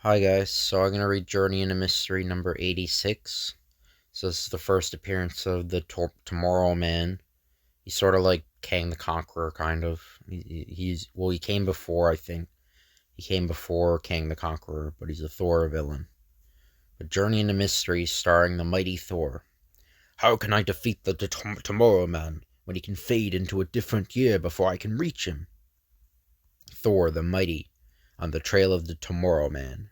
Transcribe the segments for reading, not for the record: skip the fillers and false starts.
Hi guys, so I'm going to read Journey into Mystery number 86. So this is the first appearance of the Tomorrow Man. He's sort of like Kang the Conqueror, kind of. He came before, I think. He came before Kang the Conqueror, but he's a Thor villain. But Journey into Mystery starring the mighty Thor. How can I defeat the Tomorrow Man when he can fade into a different year before I can reach him? Thor the Mighty, on the trail of the Tomorrow Man.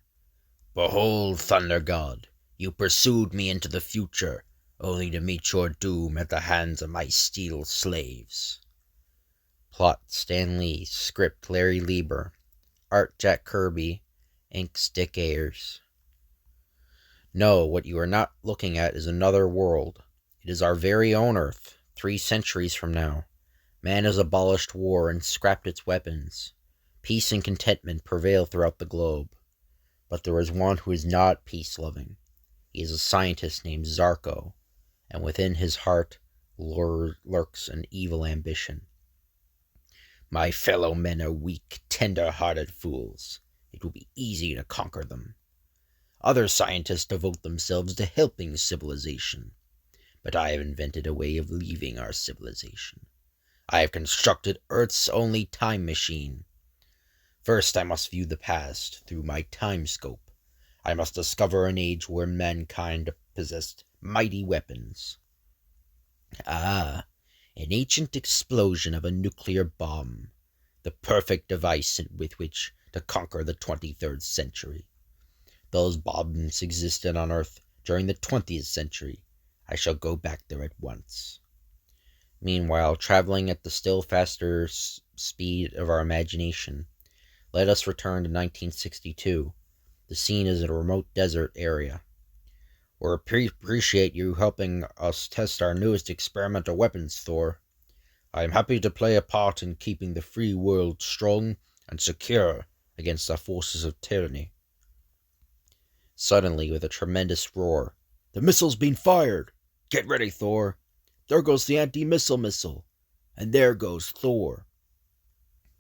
Behold, Thunder God, you pursued me into the future, only to meet your doom at the hands of my steel slaves. Plot Stan Lee, script Larry Lieber, art Jack Kirby, inks Dick Ayers. No, what you are not looking at is another world. It is our very own Earth, 3 centuries from now. Man has abolished war and scrapped its weapons. Peace and contentment prevail throughout the globe. But there is one who is not peace-loving. He is a scientist named Zarko, and within his heart lurks an evil ambition. My fellow men are weak, tender-hearted fools. It will be easy to conquer them. Other scientists devote themselves to helping civilization, but I have invented a way of leaving our civilization. I have constructed Earth's only time machine. First, I must view the past through my time scope. I must discover an age where mankind possessed mighty weapons. An ancient explosion of a nuclear bomb, the perfect device with which to conquer the 23rd century. Those bombs existed on Earth during the 20th century. I shall go back there at once. Meanwhile, traveling at the still faster speed of our imagination, let us return to 1962. The scene is in a remote desert area. We appreciate you helping us test our newest experimental weapons, Thor. I am happy to play a part in keeping the free world strong and secure against the forces of tyranny. Suddenly, with a tremendous roar, the missile's been fired! Get ready, Thor! There goes the anti-missile missile! And there goes Thor!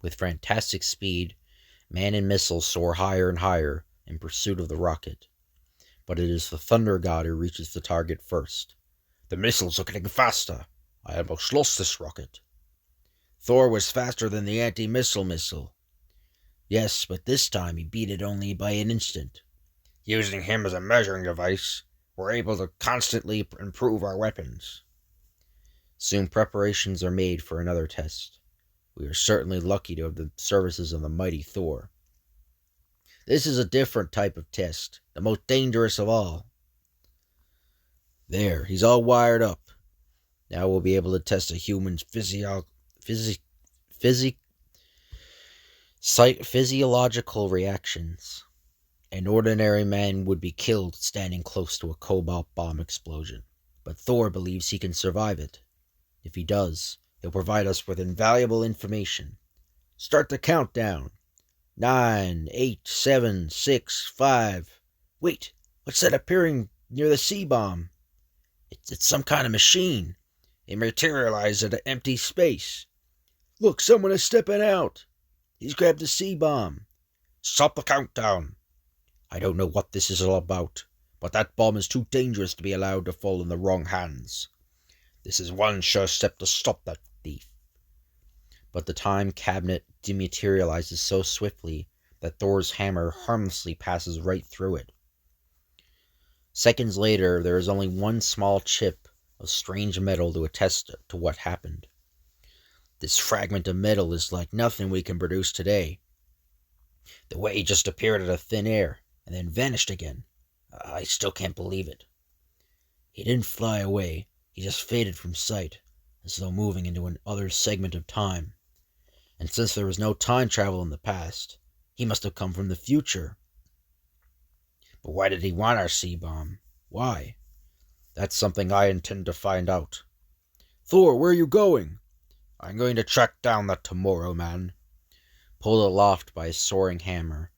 With fantastic speed, man and missile soar higher and higher in pursuit of the rocket. But it is the Thunder God who reaches the target first. The missiles are getting faster. I almost lost this rocket. Thor was faster than the anti-missile missile. Yes, but this time he beat it only by an instant. Using him as a measuring device, we're able to constantly improve our weapons. Soon preparations are made for another test. We are certainly lucky to have the services of the mighty Thor. This is a different type of test, the most dangerous of all. There, he's all wired up. Now we'll be able to test a human's physiological reactions. An ordinary man would be killed standing close to a cobalt bomb explosion, but Thor believes he can survive it. If he does, he'll provide us with invaluable information. Start the countdown. 9, 8, 7, 6, 5. Wait, what's that appearing near the C-bomb? It's some kind of machine. It materialized at an empty space. Look, someone is stepping out. He's grabbed the C-bomb. Stop the countdown. I don't know what this is all about, but that bomb is too dangerous to be allowed to fall in the wrong hands. This is one sure step to stop that thief. But the time cabinet dematerializes so swiftly that Thor's hammer harmlessly passes right through it. Seconds later, there is only one small chip of strange metal to attest to what happened. This fragment of metal is like nothing we can produce today. The way he just appeared out of thin air and then vanished again. I still can't believe it. He didn't fly away. He just faded from sight, as though moving into another segment of time. And since there was no time travel in the past, he must have come from the future. But why did he want our C-bomb? Why? That's something I intend to find out. Thor, where are you going? I'm going to track down that Tomorrow Man. Pulled aloft by a soaring hammer,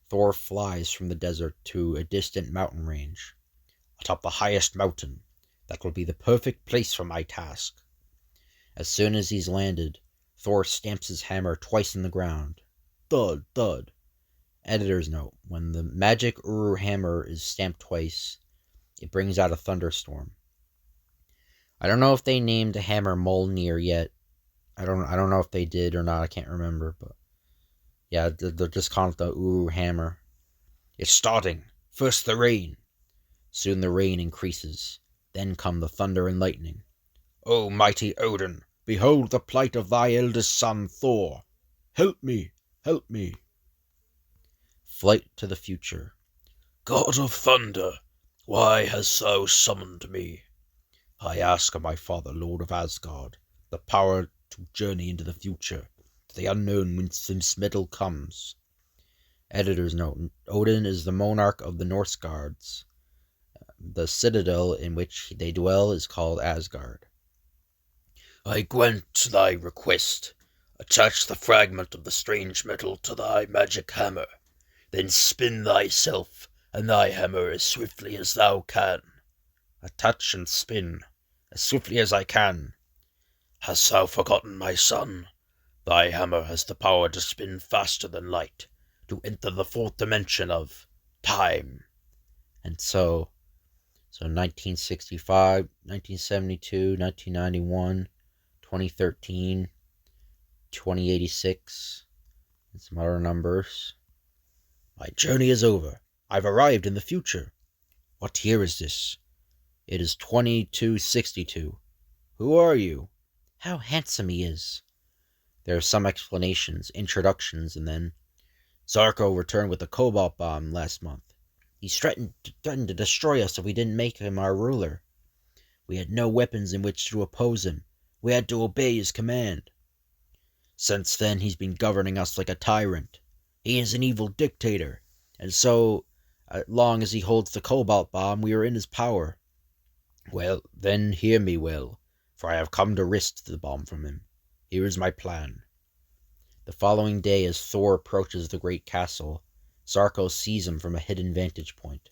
Thor flies from the desert to a distant mountain range. Atop the highest mountain, that will be the perfect place for my task. As soon as he's landed, Thor stamps his hammer twice in the ground. Thud, thud. Editor's note: when the magic Uru hammer is stamped twice, it brings out a thunderstorm. I don't know if they named the hammer Mjolnir yet. I don't know if they did or not. I can't remember, but yeah, they're just calling it the Uru hammer. It's starting. First the rain. Soon the rain increases. Then come the thunder and lightning. O mighty Odin, behold the plight of thy eldest son Thor. Help me, help me. Flight to the future. God of thunder, why hast thou summoned me? I ask of my father, Lord of Asgard, the power to journey into the future, to the unknown whence this metal comes. Editor's note: Odin is the monarch of the Norse gods. The citadel in which they dwell is called Asgard. I grant thy request. Attach the fragment of the strange metal to thy magic hammer. Then spin thyself and thy hammer as swiftly as thou can. Attach and spin, as swiftly as I can. Hast thou forgotten, my son? Thy hammer has the power to spin faster than light, to enter the fourth dimension of time. And so 1965, 1972, 1991, 2013, 2086, and some other numbers. My journey is over. I've arrived in the future. What year is this? It is 2262. Who are you? How handsome he is. There are some explanations, introductions, and then Zarko returned with the cobalt bomb last month. He threatened to destroy us if we didn't make him our ruler. We had no weapons in which to oppose him. We had to obey his command. Since then, he's been governing us like a tyrant. He is an evil dictator, and so long as he holds the cobalt bomb, we are in his power. Well, then hear me well, for I have come to wrest the bomb from him. Here is my plan. The following day, as Thor approaches the great castle, Zarko sees him from a hidden vantage point.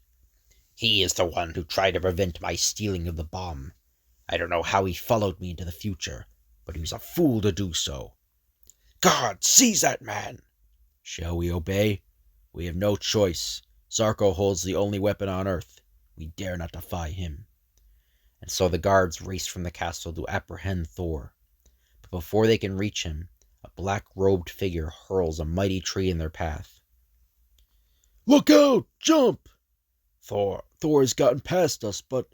He is the one who tried to prevent my stealing of the bomb. I don't know how he followed me into the future, but he was a fool to do so. Guard, seize that man! Shall we obey? We have no choice. Zarko holds the only weapon on Earth. We dare not defy him. And so the guards race from the castle to apprehend Thor. But before they can reach him, a black-robed figure hurls a mighty tree in their path. Look out! Jump! Thor has gotten past us, but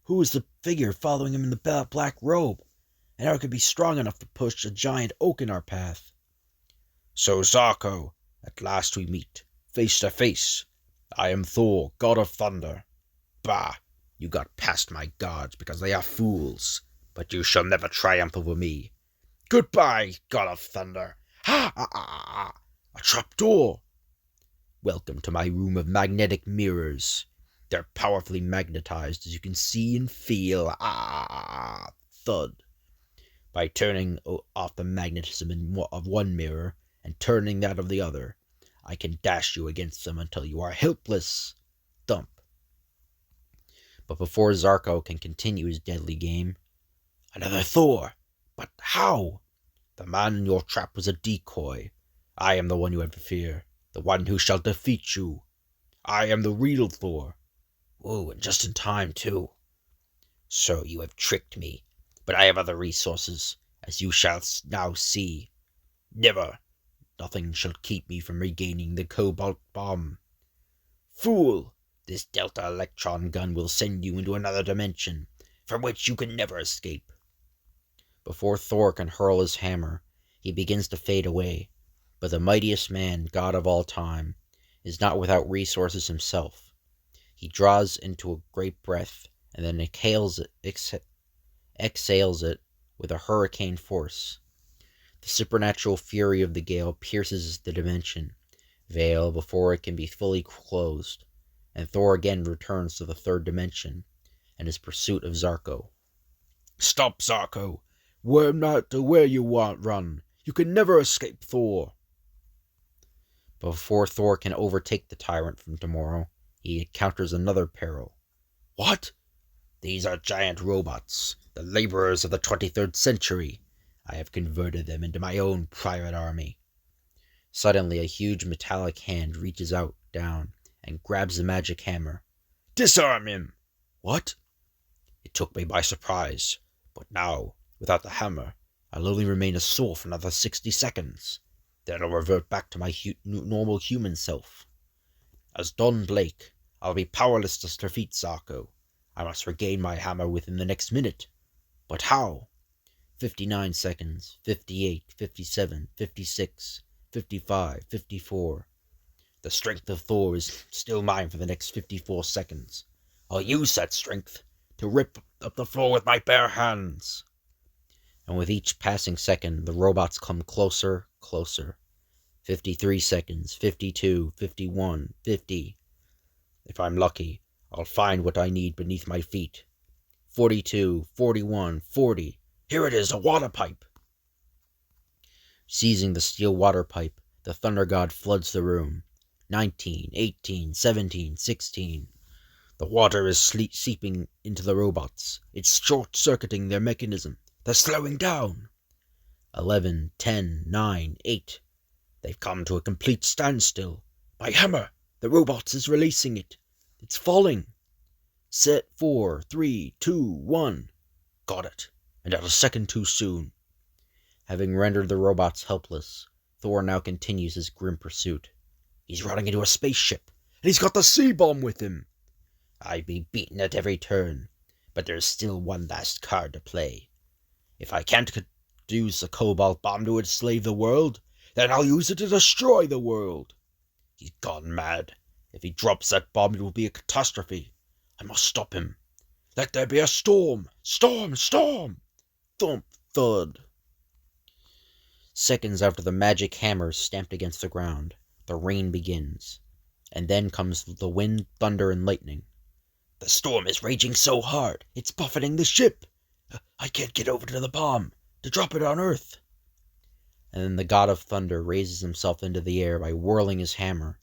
who is the figure following him in the black robe? And how could be strong enough to push a giant oak in our path? So, Zarko, at last we meet, face to face. I am Thor, god of thunder. Bah! You got past my gods because they are fools, but you shall never triumph over me. Goodbye, god of thunder. Ha! A trapdoor. Welcome to my room of magnetic mirrors. They're powerfully magnetized, as you can see and feel. Thud. By turning off the magnetism of one mirror and turning that of the other, I can dash you against them until you are helpless. Thump. But before Zarko can continue his deadly game, another Thor. But how? The man in your trap was a decoy. I am the one you have to fear, the one who shall defeat you. I am the real Thor. Oh, and just in time, too. So you have tricked me, but I have other resources, as you shall now see. Never. Nothing shall keep me from regaining the cobalt bomb. Fool! This delta electron gun will send you into another dimension, from which you can never escape. Before Thor can hurl his hammer, he begins to fade away. But the mightiest man, god of all time, is not without resources himself. He draws into a great breath, and then exhales it with a hurricane force. The supernatural fury of the gale pierces the dimension veil before it can be fully closed, and Thor again returns to the third dimension and his pursuit of Zarko. Stop, Zarko! We're not to where you want run. You can never escape Thor. But before Thor can overtake the tyrant from tomorrow, he encounters another peril. What? These are giant robots, the laborers of the 23rd century. I have converted them into my own private army. Suddenly, a huge metallic hand reaches out, down, and grabs the magic hammer. "Disarm him!" "What?" "It took me by surprise, but now, without the hammer, I'll only remain a soul for another 60 seconds. Then I'll revert back to my normal human self. As Don Blake, I'll be powerless to defeat Zarko. I must regain my hammer within the next minute. But how? 59 seconds, 58, 57, 56, 55, 54. The strength of Thor is still mine for the next 54 seconds. I'll use that strength to rip up the floor with my bare hands." And with each passing second, the robots come closer, closer. 53 seconds, 52, 51, 50. If I'm lucky, I'll find what I need beneath my feet. 42, 41, 40. Here it is, a water pipe. Seizing the steel water pipe, the Thunder God floods the room. 19, 18, 17, 16. The water is seeping into the robots. It's short-circuiting their mechanism. They're slowing down. 11, 10, 9, 8. They've come to a complete standstill. My hammer! The robots is releasing it. It's falling. Set 4, 3, 2, 1. Got it. And not a second too soon. Having rendered the robots helpless, Thor now continues his grim pursuit. He's running into a spaceship, and he's got the C-bomb with him. I'd be beaten at every turn, but there's still one last card to play. If I can't use the cobalt bomb to enslave the world, then I'll use it to destroy the world. He's gone mad. If he drops that bomb, it will be a catastrophe. I must stop him. Let there be a storm! Storm! Storm! Thump! Thud! Seconds after the magic hammer is stamped against the ground, the rain begins. And then comes the wind, thunder, and lightning. The storm is raging so hard, it's buffeting the ship. I can't get over to the bomb, to drop it on Earth. And then the God of Thunder raises himself into the air by whirling his hammer,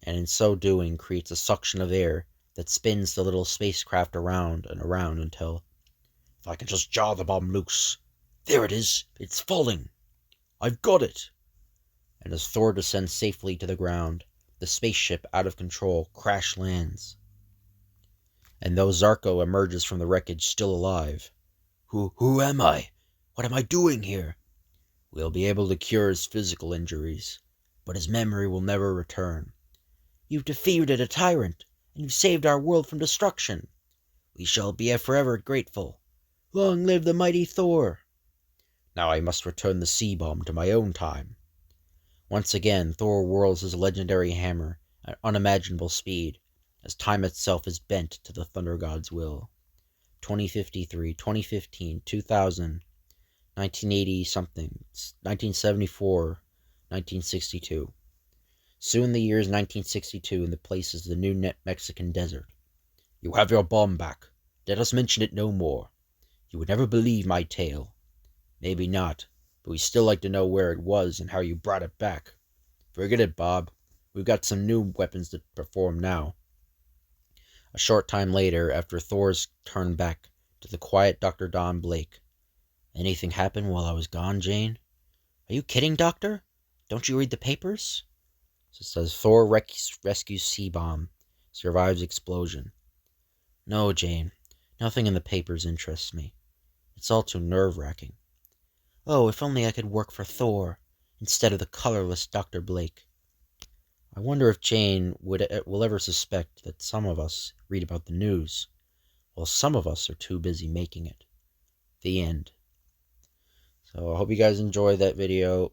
and in so doing creates a suction of air that spins the little spacecraft around and around until, if I can just jar the bomb loose. There it is, it's falling. I've got it. And as Thor descends safely to the ground, the spaceship, out of control, crash lands. And though Zarko emerges from the wreckage still alive, Who am I? What am I doing here? We'll be able to cure his physical injuries, but his memory will never return. You've defeated a tyrant, and you've saved our world from destruction. We shall be forever grateful. Long live the mighty Thor! Now I must return the C-bomb to my own time. Once again, Thor whirls his legendary hammer at unimaginable speed, as time itself is bent to the Thunder God's will. 2053, 2015, 2000, 1980-something, 1974, 1962. Soon the year is 1962, and the place is the new Mexican desert. You have your bomb back. Let us mention it no more. You would never believe my tale. Maybe not, but we'd still like to know where it was and how you brought it back. Forget it, Bob. We've got some new weapons to perform now. A short time later, after Thor's turned back to the quiet Dr. Don Blake. Anything happen while I was gone, Jane? Are you kidding, Doctor? Don't you read the papers? So it says Thor rescues C-bomb, survives explosion. No, Jane, nothing in the papers interests me. It's all too nerve-wracking. Oh, if only I could work for Thor, instead of the colorless Dr. Blake. I wonder if Jane will ever suspect that some of us read about the news, while some of us are too busy making it. The end. So I hope you guys enjoyed that video.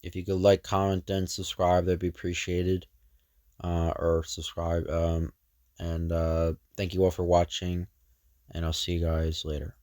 If you could like, comment, and subscribe, that'd be appreciated. Or subscribe. And thank you all for watching, and I'll see you guys later.